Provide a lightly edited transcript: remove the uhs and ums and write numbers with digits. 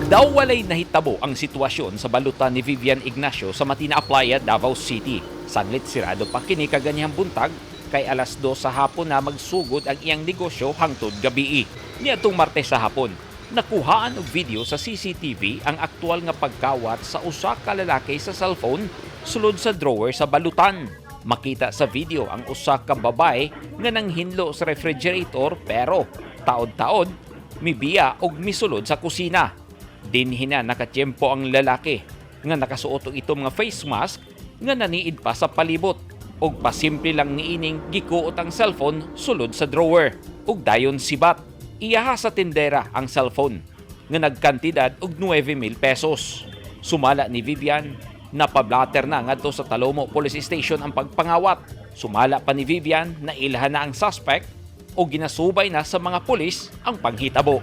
Daw walay nahitabo ang sitwasyon sa balutan ni Vivian Ignacio sa Matina Aplaya, Davao City. Sanglit sirado pa kini kaganyang buntag kay alas 2 sa hapon na magsugod ang iyang negosyo hangtod gabii. Niadtong Martes sa hapon, nakuhaan og video sa CCTV ang aktual nga pagkawat sa usa ka lalaki sa cellphone sulod sa drawer sa balutan. Makita sa video ang usa ka babae nga nanghinlo sa refrigerator pero taod-taod mibiya og misulod sa kusina. Dinhi na nakatiyempo ang lalaki nga nakasuot og itong mga face mask nga naniid pa sa palibot og pasimple lang niining gikuot ang cellphone sulod sa drawer ug dayon sibat. Iyaha sa tindera ang cellphone nga nagkantidad og 9,000 pesos. Sumala ni Vivian, napablatter na ngadto sa Talomo Police Station ang pagpangawat. Sumala pa ni Vivian na ilhan na ang suspect o ginasubay na sa mga pulis ang panghitabo.